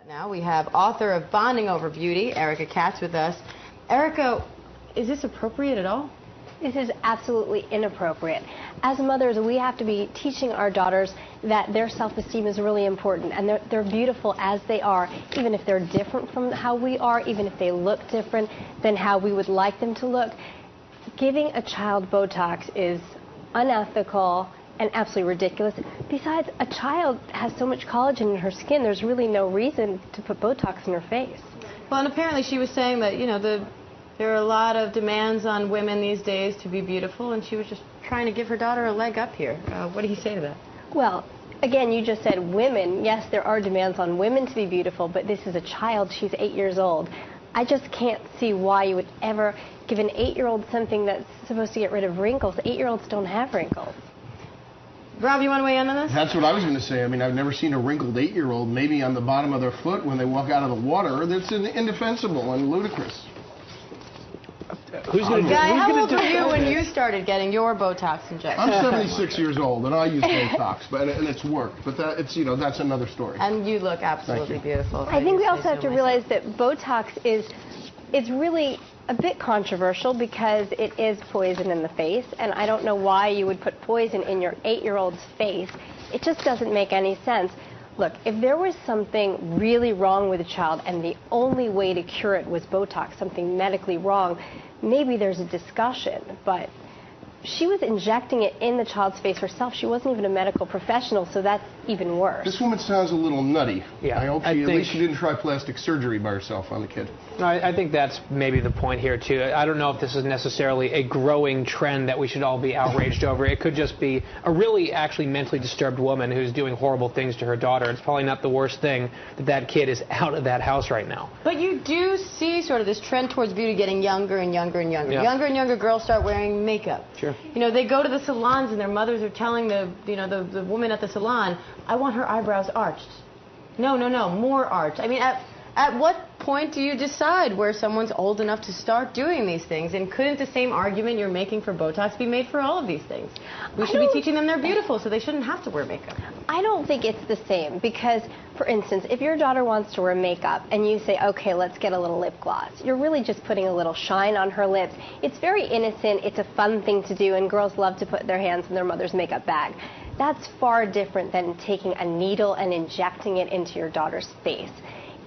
Now we have author of Bonding Over Beauty, Erika Katz, with us. Erika, is this appropriate at all? This is absolutely inappropriate. As mothers, we have to be teaching our daughters that their self-esteem is really important, and they're beautiful as they are, even if they're different from how we are, even if they look different than how we would like them to look. Giving a child Botox is unethical and absolutely ridiculous. Besides, a child has so much collagen in her skin, there's really no reason to put Botox in her face. Well, and apparently she was saying that, you know, there are a lot of demands on women these days to be beautiful, and she was just trying to give her daughter a leg up here. What do you say to that? Well, again, you just said women. Yes, there are demands on women to be beautiful, but this is a child. She's 8 years old. I just can't see why you would ever give an 8-year-old something that's supposed to get rid of wrinkles. 8-year-olds don't have wrinkles. Rob, you want to weigh in on this? That's what I was going to say. I mean, I've never seen a wrinkled 8-year-old maybe on the bottom of their foot when they walk out of the water. That's indefensible and ludicrous. Who's going to do? Guy, how old were you when you started getting your Botox injection? I'm 76 years old, and I use Botox, and it's worked. But that's another story. And you look absolutely beautiful. I think we also have to realize that Botox is really a bit controversial because it is poison in the face, and I don't know why you would put poison in your 8-year-old's face. It just doesn't make any sense. Look, if there was something really wrong with a child and the only way to cure it was Botox, something medically wrong, maybe there's a discussion, but she was injecting it in the child's face herself. She wasn't even a medical professional, so that's even worse. This woman sounds a little nutty. Yeah, I hope at least she didn't try plastic surgery by herself on the kid. No, I think that's maybe the point here, too. I don't know if this is necessarily a growing trend that we should all be outraged over. It could just be a really actually mentally disturbed woman who's doing horrible things to her daughter. It's probably not the worst thing that that kid is out of that house right now. But you do see sort of this trend towards beauty getting younger and younger and younger. Yeah. Younger and younger girls start wearing makeup. Sure. You know, they go to the salons and their mothers are telling the woman at the salon, I want her eyebrows arched. No, more arched. I mean, at what point do you decide where someone's old enough to start doing these things? And couldn't the same argument you're making for Botox be made for all of these things? We should be teaching them they're beautiful, so they shouldn't have to wear makeup. I don't think it's the same because, for instance, if your daughter wants to wear makeup and you say, okay, let's get a little lip gloss, you're really just putting a little shine on her lips. It's very innocent, it's a fun thing to do, and girls love to put their hands in their mother's makeup bag. That's far different than taking a needle and injecting it into your daughter's face.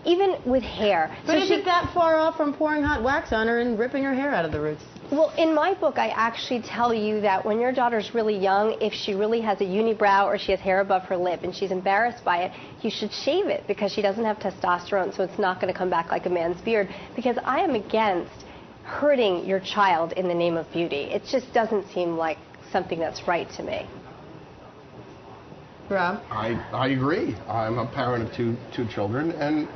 Even with hair. But is it that far off from pouring hot wax on her and ripping her hair out of the roots? Well, in my book, I actually tell you that when your daughter's really young, if she really has a unibrow or she has hair above her lip and she's embarrassed by it, you should shave it because she doesn't have testosterone, so it's not going to come back like a man's beard. Because I am against hurting your child in the name of beauty. It just doesn't seem like something that's right to me. Rob? I agree. I'm a parent of two children, and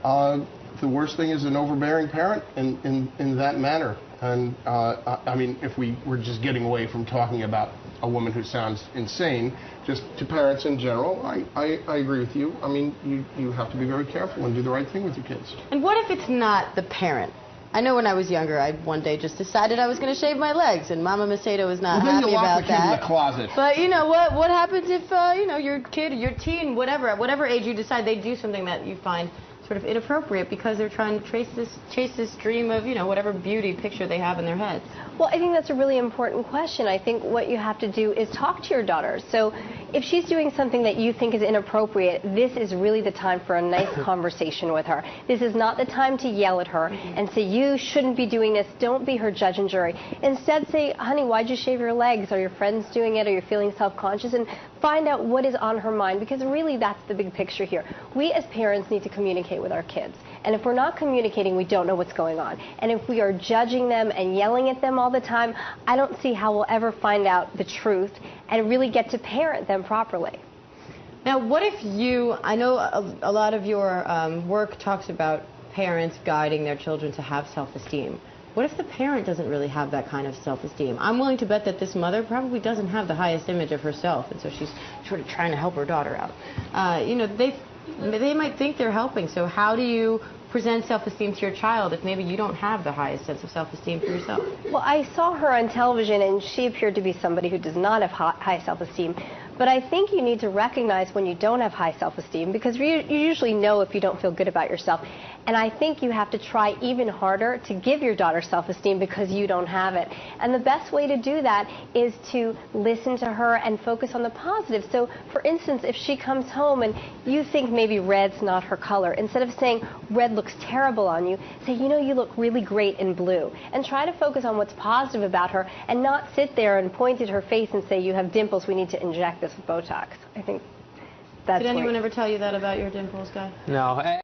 the worst thing is an overbearing parent in that manner. And I mean, if we were just getting away from talking about a woman who sounds insane, just to parents in general, I agree with you. I mean, you have to be very careful and do the right thing with your kids. And what if it's not the parent? I know when I was younger, I one day just decided I was going to shave my legs, and Mama Macedo was not happy about that. Then you lock the kid in the closet. But you know what? What happens if you know, your kid, your teen, whatever, at whatever age you decide they do something that you find sort of inappropriate because they're trying to chase this dream of, you know, whatever beauty picture they have in their heads? Well, I think that's a really important question. I think what you have to do is talk to your daughter. So if she's doing something that you think is inappropriate, this is really the time for a nice conversation with her. This is not the time to yell at her and say, you shouldn't be doing this. Don't be her judge and jury. Instead, say, honey, why'd you shave your legs? Are your friends doing it? Are you feeling self-conscious? And find out what is on her mind, because really that's the big picture here. We as parents need to communicate with our kids. And if we're not communicating, we don't know what's going on. And if we are judging them and yelling at them all the time, I don't see how we'll ever find out the truth and really get to parent them properly. Now, what if I know a lot of your work talks about parents guiding their children to have self-esteem. What if the parent doesn't really have that kind of self-esteem? I'm willing to bet that this mother probably doesn't have the highest image of herself, and so she's sort of trying to help her daughter out. You know, they might think they're helping, so how do you present self-esteem to your child if maybe you don't have the highest sense of self-esteem for yourself? Well, I saw her on television, and she appeared to be somebody who does not have high self-esteem. But I think you need to recognize when you don't have high self-esteem, because you usually know if you don't feel good about yourself. And I think you have to try even harder to give your daughter self-esteem because you don't have it. And the best way to do that is to listen to her and focus on the positive. So, for instance, if she comes home and you think maybe red's not her color, instead of saying red looks terrible on you, say, you know, you look really great in blue. And try to focus on what's positive about her and not sit there and point at her face and say, you have dimples, we need to inject this with Botox. I think that's Did anyone ever tell you that about your dimples, Guy? No.